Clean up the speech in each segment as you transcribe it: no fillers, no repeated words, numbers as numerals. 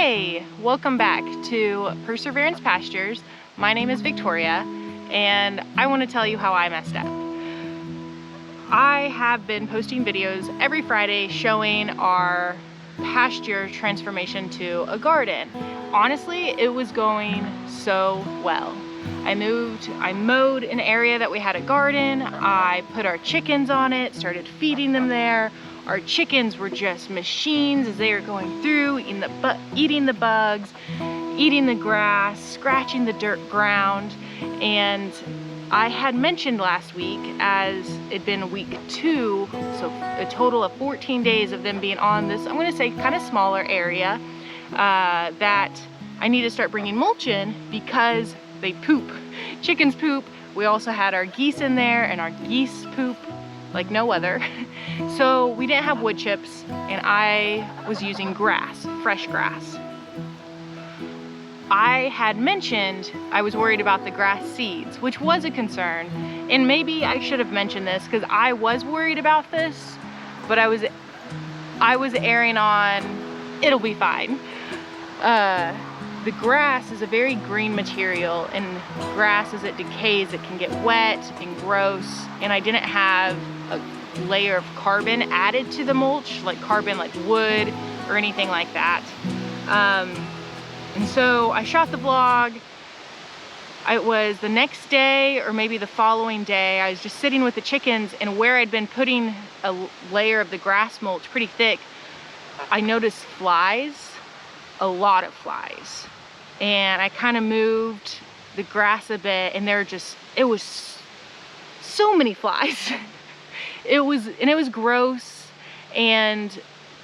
Hey, welcome back to Perseverance Pastures. My name is Victoria, and I want to tell you how I messed up. I have been posting videos every Friday showing our pasture transformation to a garden. Honestly, it was going so well. I mowed an area that we had a garden. I put our chickens on it, started feeding them there. Our chickens were just machines as they were going through, eating the bugs, eating the grass, scratching the dirt ground. And I had mentioned last week, as it'd been week 2, so a total of 14 days of them being on this, I'm gonna say kind of smaller area, that I need to start bringing mulch in because they poop. Chickens poop. We also had our geese in there, and our geese poop like no other. So we didn't have wood chips, and I was using grass, fresh grass. I had mentioned I was worried about the grass seeds, which was a concern, and maybe I should have mentioned this because I was worried about this, but I was erring on it'll be fine. The grass is a very green material, and grass, as it decays, it can get wet and gross, and I didn't have a layer of carbon added to the mulch, like carbon like wood or anything like that. And so I shot the vlog. It was the next day or maybe the following day. I was just sitting with the chickens, and where I'd been putting a layer of the grass mulch pretty thick, I noticed flies, a lot of flies. And I kind of moved the grass a bit, and it was so many flies. It was gross. And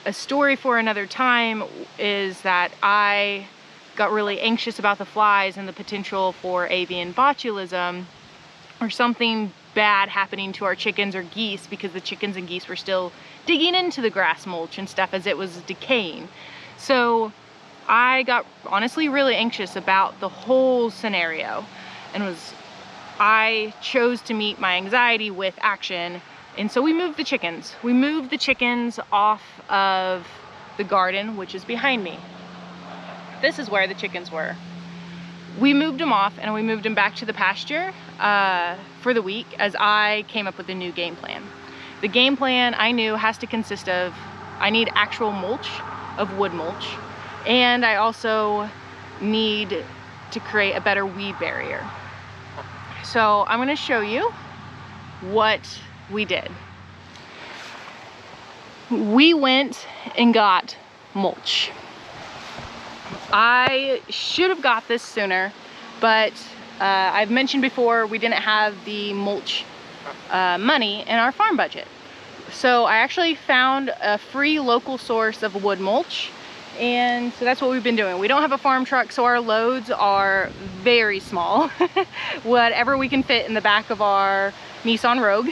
a story for another time is that I got really anxious about the flies and the potential for avian botulism or something bad happening to our chickens or geese, because the chickens and geese were still digging into the grass mulch and stuff as it was decaying. So I got honestly really anxious about the whole scenario, and I chose to meet my anxiety with action. And so we moved the chickens. We moved the chickens off of the garden, which is behind me. This is where the chickens were. We moved them off, and we moved them back to the pasture for the week, as I came up with a new game plan. The game plan I knew has to consist of, I need actual mulch, of wood mulch, and I also need to create a better weed barrier. So I'm going to show you what we did. We went and got mulch. I should have got this sooner, but I've mentioned before we didn't have the mulch money in our farm budget. So I actually found a free local source of wood mulch, and so that's what we've been doing. We don't have a farm truck, so our loads are very small. Whatever we can fit in the back of our Nissan Rogue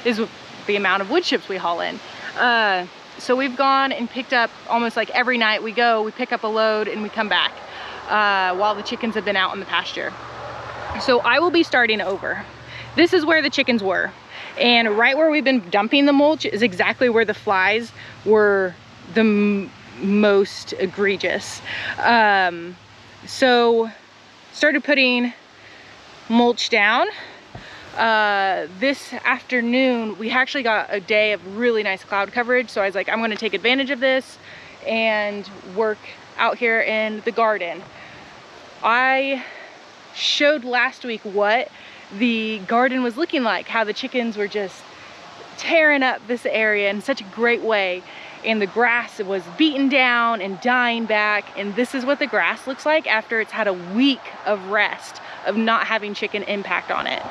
is the amount of wood chips we haul in. So we've gone and picked up, almost like every night we pick up a load and we come back while the chickens have been out in the pasture. So I will be starting over. This is where the chickens were. And right where we've been dumping the mulch is exactly where the flies were the most egregious. So started putting mulch down. This afternoon we actually got a day of really nice cloud coverage, so I was like, I'm going to take advantage of this and work out here in the garden. I showed last week what the garden was looking like, how the chickens were just tearing up this area in such a great way, and the grass was beaten down and dying back, and this is what the grass looks like after it's had a week of rest of not having chicken impact on it.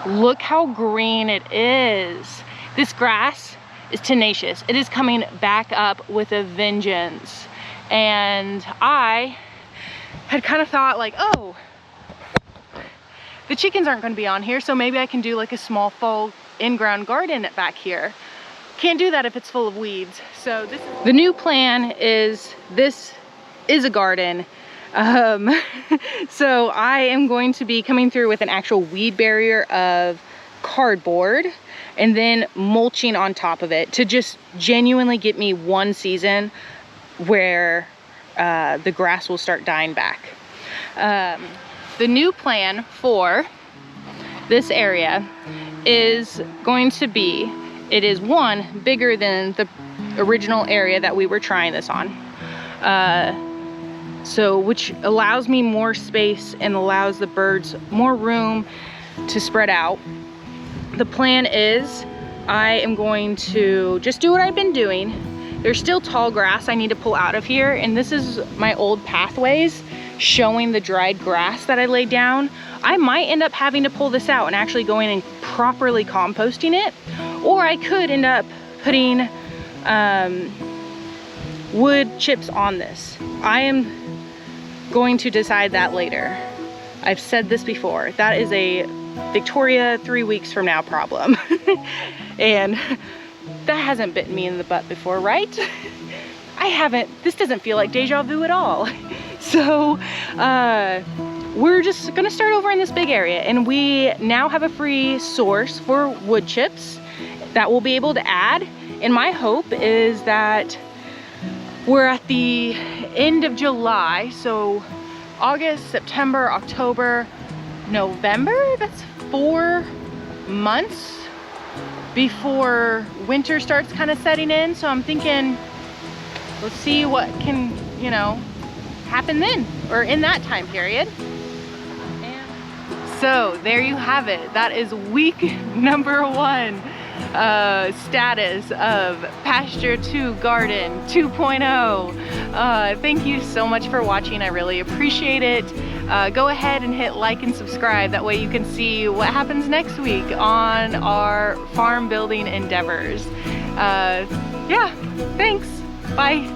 Look how green it is. This grass is tenacious. It is coming back up with a vengeance. And I had kind of thought like, oh, the chickens aren't going to be on here, so maybe I can do like a small fall in-ground garden back here. Can't do that if it's full of weeds. So the new plan is, this is a garden. So I am going to be coming through with an actual weed barrier of cardboard and then mulching on top of it to just genuinely get me one season where the grass will start dying back. The new plan for this area is going to be, it is one, bigger than the original area that we were trying this on. So which allows me more space and allows the birds more room to spread out. The plan is I am going to just do what I've been doing. There's still tall grass I need to pull out of here, and this is my old pathways showing the dried grass that I laid down. I might end up having to pull this out and actually going and properly composting it, or I could end up putting wood chips on this. I am going to decide that later. I've said this before, that is a Victoria 3 weeks from now problem. And that hasn't bitten me in the butt before, right? I haven't, this doesn't feel like deja vu at all. So we're just gonna start over in this big area, and we now have a free source for wood chips that we'll be able to add. And my hope is that we're at the end of July, so August, September, October, November, that's 4 months before winter starts kind of setting in. So I'm thinking, let's see what can, you know, happen then, or in that time period. And so there you have it. That is week number 1 status of Pasture 2 Garden 2.0. Thank you so much for watching. I really appreciate it. Go ahead and hit like and subscribe. That way you can see what happens next week on our farm building endeavors. Yeah, thanks. Bye.